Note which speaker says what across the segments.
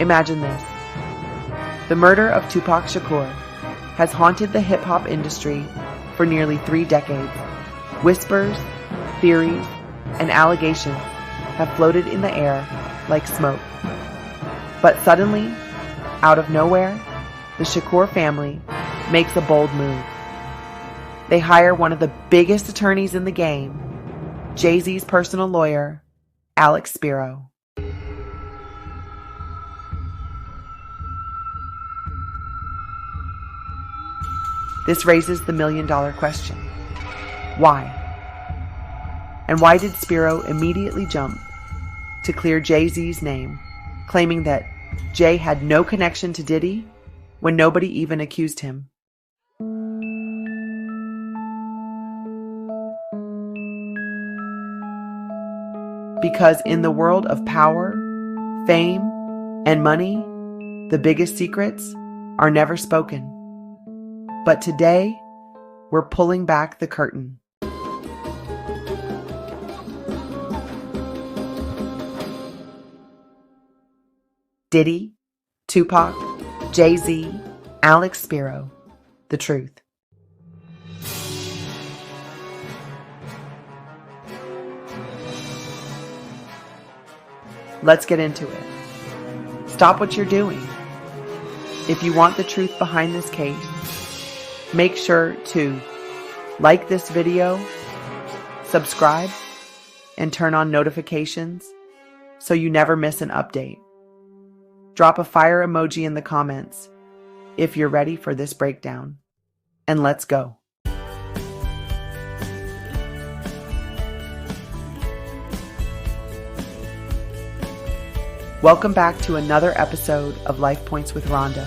Speaker 1: Imagine this. The murder of Tupac Shakur has haunted the hip-hop industry for nearly 3 decades. Whispers, theories, and allegations have floated in the air like smoke. But suddenly, out of nowhere, the Shakur family makes a bold move. They hire one of the biggest attorneys in the game, JayZ's personal lawyer, Spiro. This raises the million-dollar question. Why? And why did Spiro immediately jump to clear JayZ's name, claiming that Jay had no connection to Diddy when nobody even accused him? Because in the world of power, fame, and money, the biggest secrets are never spoken. But today, we're pulling back the curtain. Diddy, Tupac, JayZ, Spiro, the truth. Let's get into it. Stop what you're doing. If you want the truth behind this case, make sure to like this video, subscribe, and turn on notifications so you never miss an update. Drop a fire emoji in the comments if you're ready for this breakdown. And let's go. Welcome back to another episode of Life Points with Rhonda.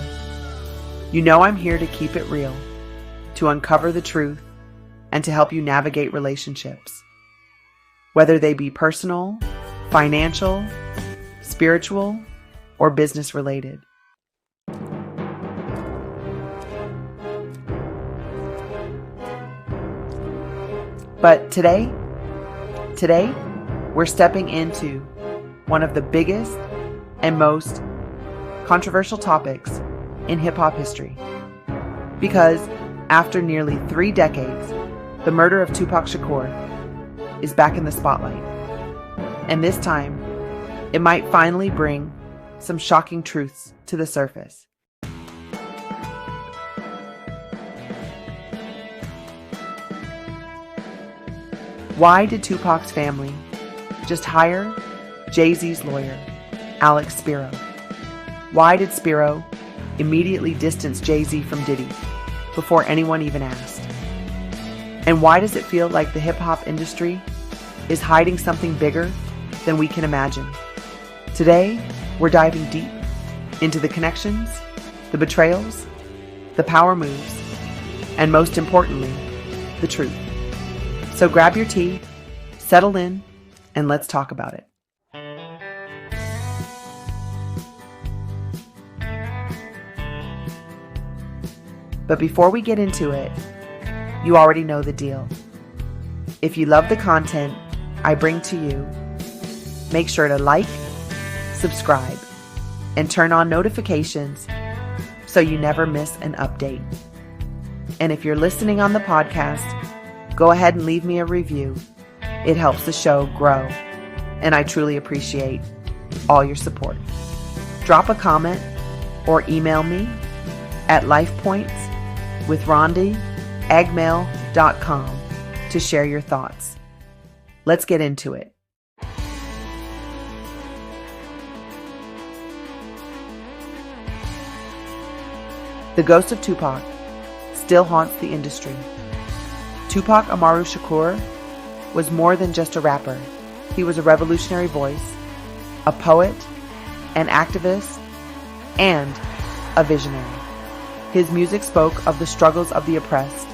Speaker 1: You know I'm here to keep it real, to uncover the truth, and to help you navigate relationships. Whether they be personal, financial, spiritual, or business related. But today, we're stepping into one of the biggest and most controversial topics in hip-hop history. Because after nearly 3 decades, the murder of Tupac Shakur is back in the spotlight. And this time, it might finally bring some shocking truths to the surface. Why did Tupac's family just hire JayZ's lawyer, Spiro? Why did Spiro immediately distance JayZ from Diddy before anyone even asked? And why does it feel like the hip-hop industry is hiding something bigger than we can imagine? Today, we're diving deep into the connections, the betrayals, the power moves, and most importantly, the truth. So grab your tea, settle in, and let's talk about it. But before we get into it, you already know the deal. If you love the content I bring to you, make sure to like, subscribe, and turn on notifications so you never miss an update. And if you're listening on the podcast, go ahead and leave me a review. It helps the show grow, and I truly appreciate all your support. Drop a comment or email me at lifepointswithrhonda@gmail.com to share your thoughts. Let's get into it. The ghost of Tupac still haunts the industry. Tupac Amaru Shakur was more than just a rapper. He was a revolutionary voice, a poet, an activist, and a visionary. His music spoke of the struggles of the oppressed,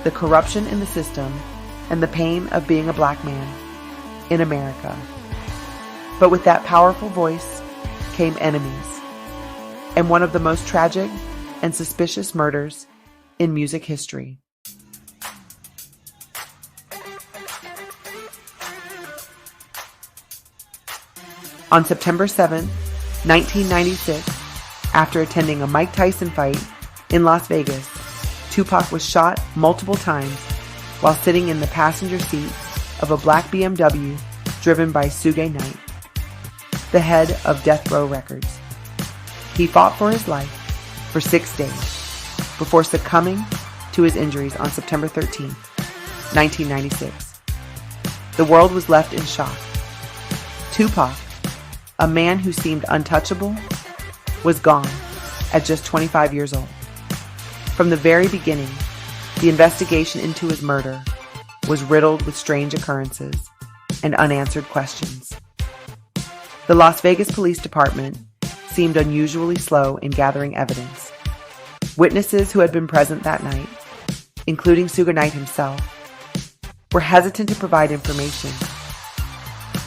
Speaker 1: the corruption in the system, and the pain of being a black man in America. But with that powerful voice came enemies, and one of the most tragic and suspicious murders in music history. On September 7, 1996, after attending a Mike Tyson fight in Las Vegas, Tupac was shot multiple times while sitting in the passenger seat of a black BMW driven by Suge Knight, the head of Death Row Records. He fought for his life for 6 days before succumbing to his injuries on September 13, 1996. The world was left in shock. Tupac, a man who seemed untouchable, was gone at just 25 years old. From the very beginning, the investigation into his murder was riddled with strange occurrences and unanswered questions. The Las Vegas Police Department seemed unusually slow in gathering evidence. Witnesses who had been present that night, including Suge Knight himself, were hesitant to provide information.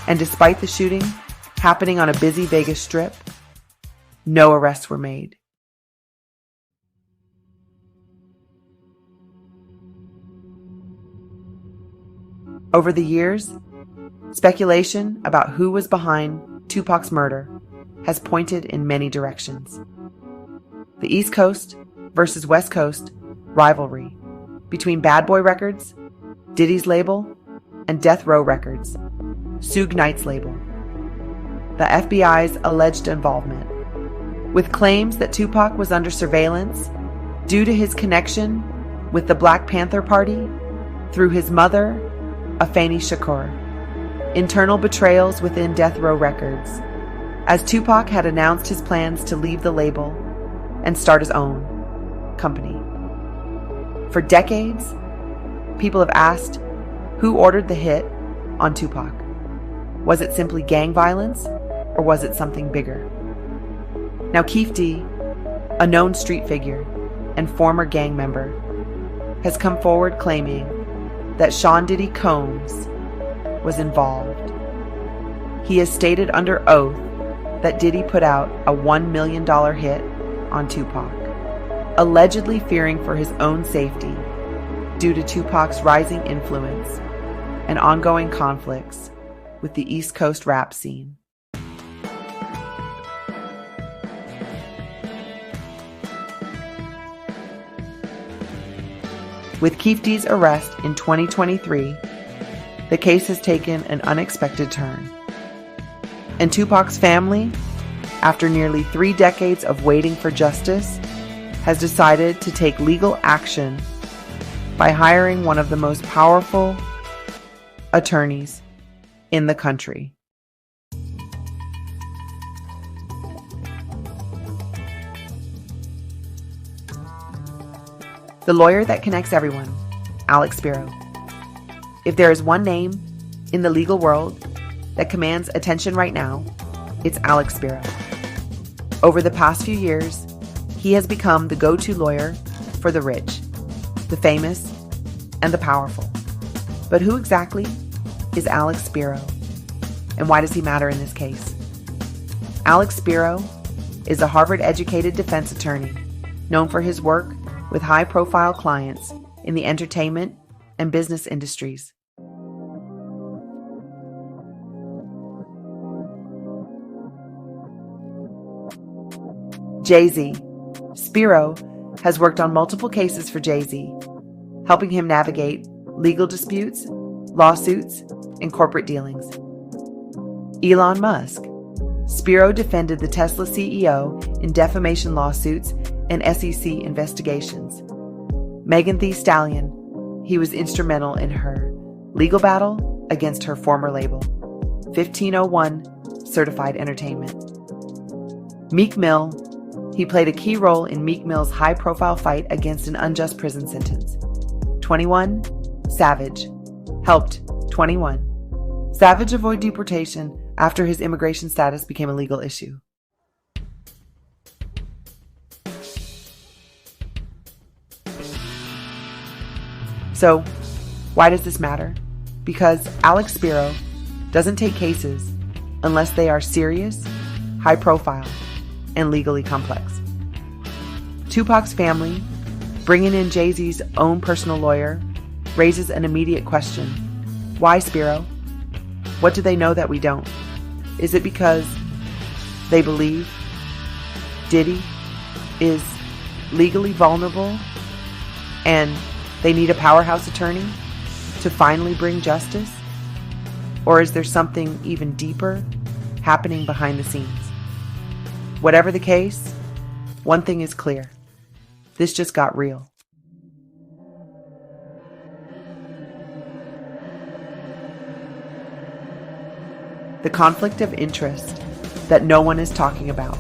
Speaker 1: And despite the shooting happening on a busy Vegas strip, no arrests were made. Over the years, speculation about who was behind Tupac's murder has pointed in many directions. The East Coast versus West Coast rivalry between Bad Boy Records, Diddy's label, and Death Row Records, Suge Knight's label. The FBI's alleged involvement, with claims that Tupac was under surveillance due to his connection with the Black Panther Party through his mother, Afeni Shakur. Internal betrayals within Death Row Records, as Tupac had announced his plans to leave the label and start his own company. For decades, people have asked who ordered the hit on Tupac. Was it simply gang violence, or was it something bigger? Now Keefe D, a known street figure and former gang member, has come forward claiming that Sean Diddy Combs was involved. He has stated under oath that Diddy put out a $1 million hit on Tupac, allegedly fearing for his own safety due to Tupac's rising influence and ongoing conflicts with the East Coast rap scene. With Keefe D's arrest in 2023, the case has taken an unexpected turn. And Tupac's family, after nearly 3 decades of waiting for justice, has decided to take legal action by hiring one of the most powerful attorneys in the country. The lawyer that connects everyone, Alex Spiro. If there is one name in the legal world that commands attention right now, it's Alex Spiro. Over the past few years, he has become the go-to lawyer for the rich, the famous, and the powerful. But who exactly is Alex Spiro, and why does he matter in this case? Alex Spiro is a Harvard-educated defense attorney known for his work with high-profile clients in the entertainment and business industries. JayZ. Spiro has worked on multiple cases for JayZ, helping him navigate legal disputes, lawsuits, and corporate dealings. Elon Musk. Spiro defended the Tesla CEO in defamation lawsuits and SEC investigations. Megan Thee Stallion. He was instrumental in her legal battle against her former label, 1501 Certified Entertainment. Meek Mill. He played a key role in Meek Mill's high-profile fight against an unjust prison sentence. 21 Savage. Helped 21 Savage avoid deportation after his immigration status became a legal issue. So, why does this matter? Because Alex Spiro doesn't take cases unless they are serious, high profile, and legally complex. Tupac's family, bringing in JayZ's own personal lawyer, raises an immediate question. Why Spiro? What do they know that we don't? Is it because They believe Diddy is legally vulnerable and they need a powerhouse attorney to finally bring justice? Or is there something even deeper happening behind the scenes? Whatever the case, one thing is clear. This just got real. The conflict of interest that no one is talking about.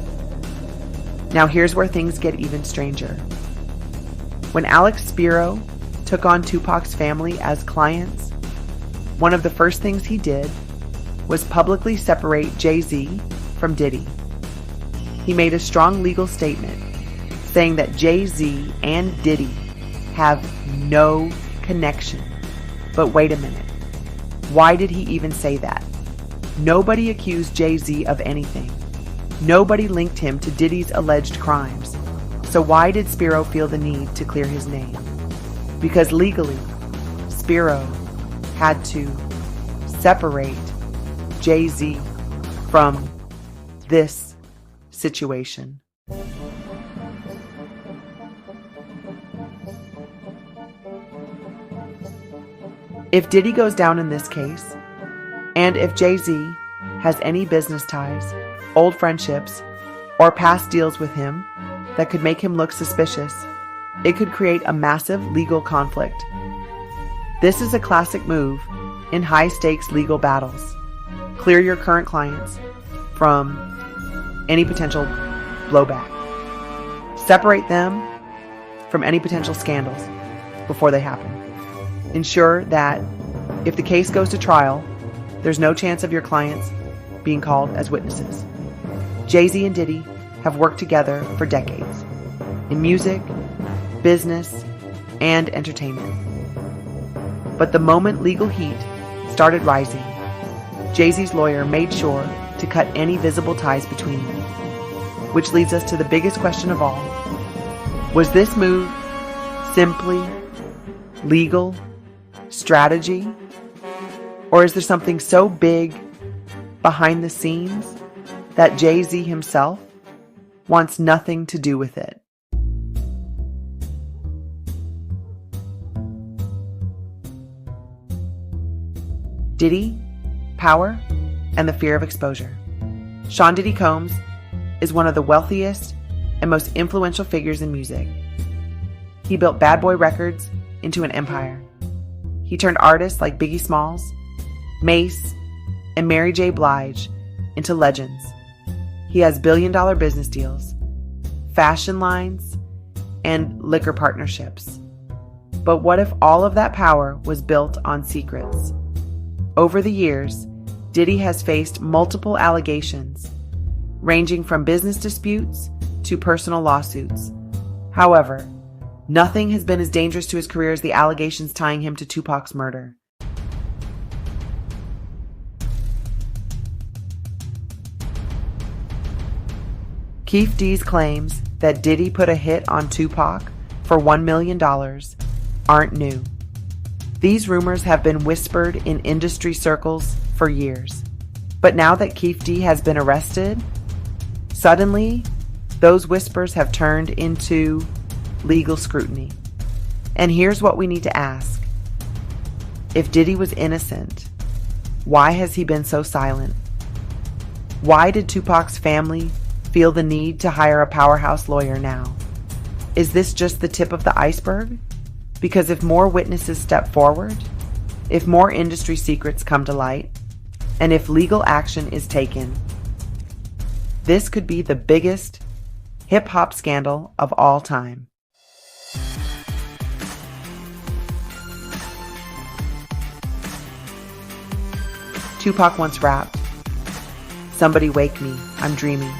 Speaker 1: Now here's where things get even stranger. When Spiro took on Tupac's family as clients, one of the first things he did was publicly separate JayZ from Diddy. He made a strong legal statement saying that JayZ and Diddy have no connection. But wait a minute. Why did he even say that? Nobody accused JayZ of anything. Nobody linked him to Diddy's alleged crimes. So why did Spiro feel the need to clear his name? Because legally, Spiro had to separate JayZ from this situation. If Diddy goes down in this case, and if JayZ has any business ties, old friendships, or past deals with him that could make him look suspicious, it could create a massive legal conflict. This is a classic move in high-stakes legal battles. Clear your current clients from any potential blowback. Separate them from any potential scandals before they happen. Ensure that if the case goes to trial, there's no chance of your clients being called as witnesses. JayZ and Diddy have worked together for decades in music, business, and entertainment. But the moment legal heat started rising, JayZ's lawyer made sure to cut any visible ties between them. Which leads us to the biggest question of all. Was this move simply legal strategy? Or is there something so big behind the scenes that JayZ himself wants nothing to do with it? Diddy, power, and the fear of exposure. Sean Diddy Combs is one of the wealthiest and most influential figures in music. He built Bad Boy Records into an empire. He turned artists like Biggie Smalls, Mace, and Mary J. Blige into legends. He has billion-dollar business deals, fashion lines, and liquor partnerships. But what if all of that power was built on secrets? Over the years, Diddy has faced multiple allegations, ranging from business disputes to personal lawsuits. However, nothing has been as dangerous to his career as the allegations tying him to Tupac's murder. Keefe D's claims that Diddy put a hit on Tupac for $1 million aren't new. These rumors have been whispered in industry circles for years. But now that Keefe D has been arrested, suddenly those whispers have turned into legal scrutiny. And here's what we need to ask. If Diddy was innocent, why has he been so silent? Why did Tupac's family feel the need to hire a powerhouse lawyer now? Is this just the tip of the iceberg? Because if more witnesses step forward, if more industry secrets come to light, and if legal action is taken, this could be the biggest hip-hop scandal of all time. Tupac once rapped, "Somebody wake me, I'm dreaming."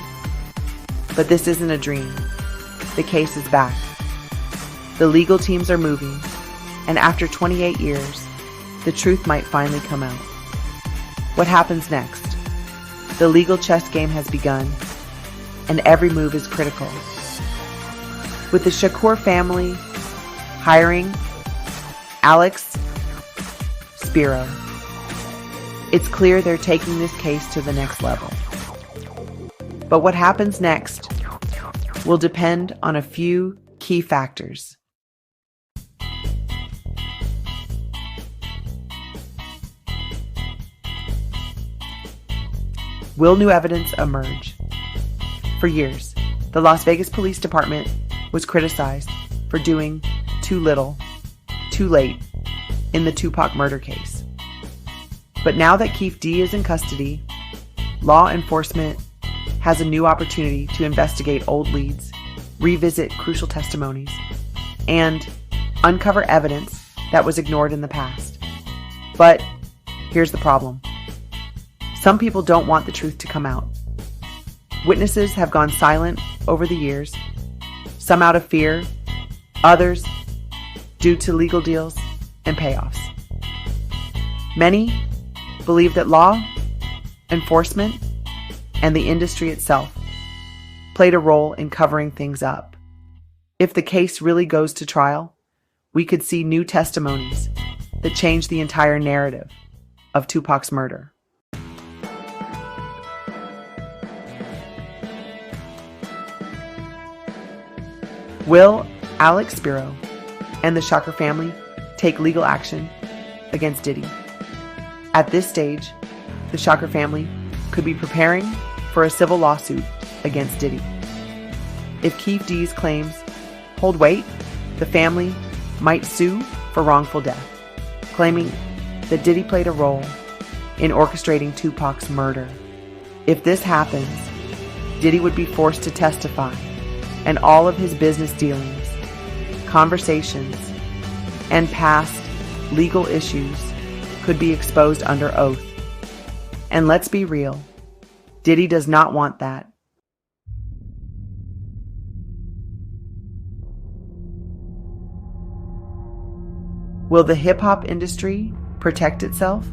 Speaker 1: But this isn't a dream. The case is back. The legal teams are moving, and after 28 years, the truth might finally come out. What happens next? The legal chess game has begun, and every move is critical. With the Shakur family hiring Spiro, it's clear they're taking this case to the next level. But what happens next will depend on a few key factors. Will new evidence emerge? For years, the Las Vegas Police Department was criticized for doing too little, too late in the Tupac murder case. But now that Keefe D is in custody, law enforcement has a new opportunity to investigate old leads, revisit crucial testimonies, and uncover evidence that was ignored in the past. But here's the problem. Some people don't want the truth to come out. Witnesses have gone silent over the years, some out of fear, others due to legal deals and payoffs. Many believe that law enforcement and the industry itself played a role in covering things up. If the case really goes to trial, we could see new testimonies that change the entire narrative of Tupac's murder. Will Alex Spiro and the Shakur family take legal action against Diddy? At this stage, the Shakur family could be preparing for a civil lawsuit against Diddy. If Keefe D's claims hold weight, the family might sue for wrongful death, claiming that Diddy played a role in orchestrating Tupac's murder. If this happens, Diddy would be forced to testify, and all of his business dealings, conversations, and past legal issues could be exposed under oath. And let's be real, Diddy does not want that. Will the hip-hop industry protect itself?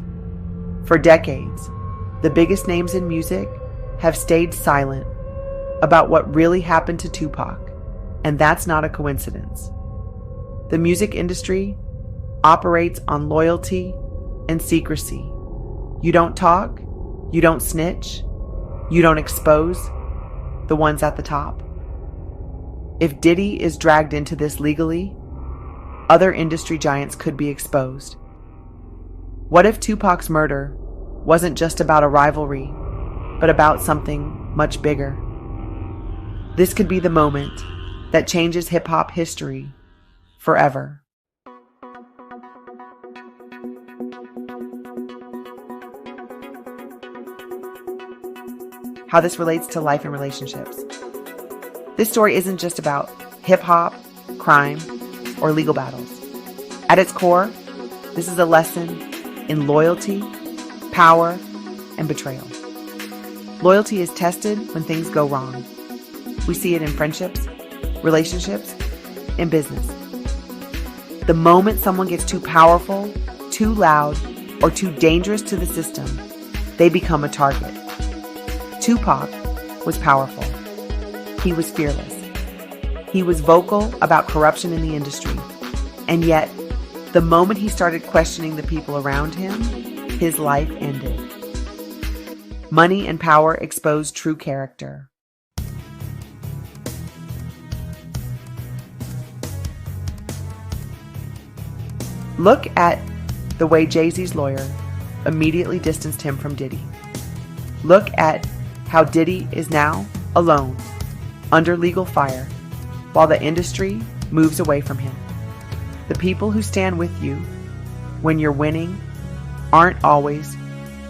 Speaker 1: For decades, the biggest names in music have stayed silent about what really happened to Tupac, and that's not a coincidence. The music industry operates on loyalty and secrecy. You don't talk, you don't snitch, you don't expose the ones at the top. If Diddy is dragged into this legally, other industry giants could be exposed. What if Tupac's murder wasn't just about a rivalry, but about something much bigger? This could be the moment that changes hip-hop history forever. How this relates to life and relationships. This story isn't just about hip-hop, crime, or legal battles. At its core, this is a lesson in loyalty, power, and betrayal. Loyalty is tested when things go wrong. We see it in friendships, relationships, and business. The moment someone gets too powerful, too loud, or too dangerous to the system, they become a target. Tupac was powerful. He was fearless. He was vocal about corruption in the industry. And yet, the moment he started questioning the people around him, his life ended. Money and power exposed true character. Look at the way JayZ's lawyer immediately distanced him from Diddy. Look at how Diddy is now alone, under legal fire, while the industry moves away from him. The people who stand with you when you're winning aren't always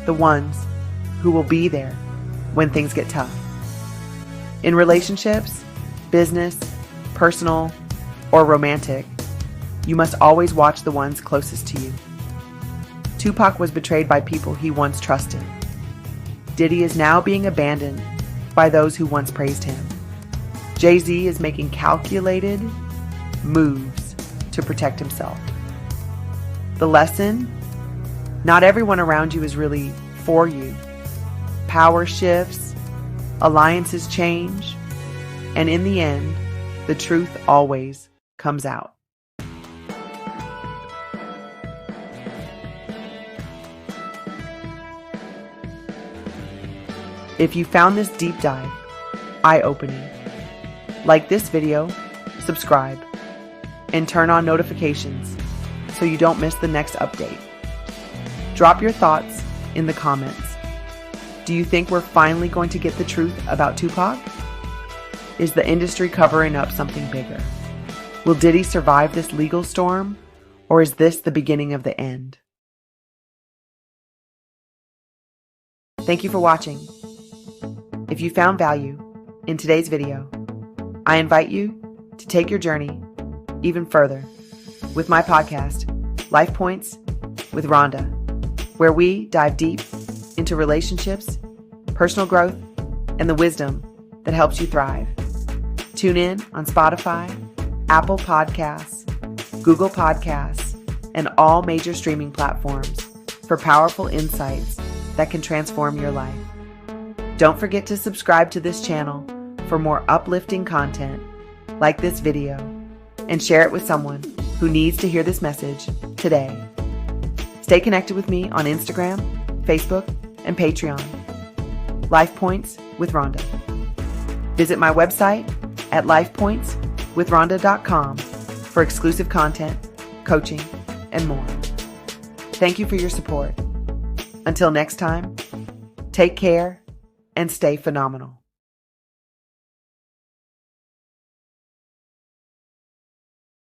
Speaker 1: the ones who will be there when things get tough. In relationships, business, personal, or romantic, you must always watch the ones closest to you. Tupac was betrayed by people he once trusted. Diddy is now being abandoned by those who once praised him. JayZ is making calculated moves to protect himself. The lesson? Not everyone around you is really for you. Power shifts, alliances change, and in the end, the truth always comes out. If you found this deep dive eye-opening. Like this video, subscribe, and turn on notifications so you don't miss the next update. Drop your thoughts in the comments. Do you think we're finally going to get the truth about Tupac? Is the industry covering up something bigger? Will Diddy survive this legal storm, or is this the beginning of the end? Thank you for watching. If you found value in today's video, I invite you to take your journey even further with my podcast, Life Points with Rhonda, where we dive deep into relationships, personal growth, and the wisdom that helps you thrive. Tune in on Spotify, Apple Podcasts, Google Podcasts, and all major streaming platforms for powerful insights that can transform your life. Don't forget to subscribe to this channel for more uplifting content like this video, and share it with someone who needs to hear this message today. Stay connected with me on Instagram, Facebook, and Patreon. Life Points with Rhonda. Visit my website at lifepointswithrhonda.com for exclusive content, coaching, and more. Thank you for your support. Until next time, take care and stay phenomenal.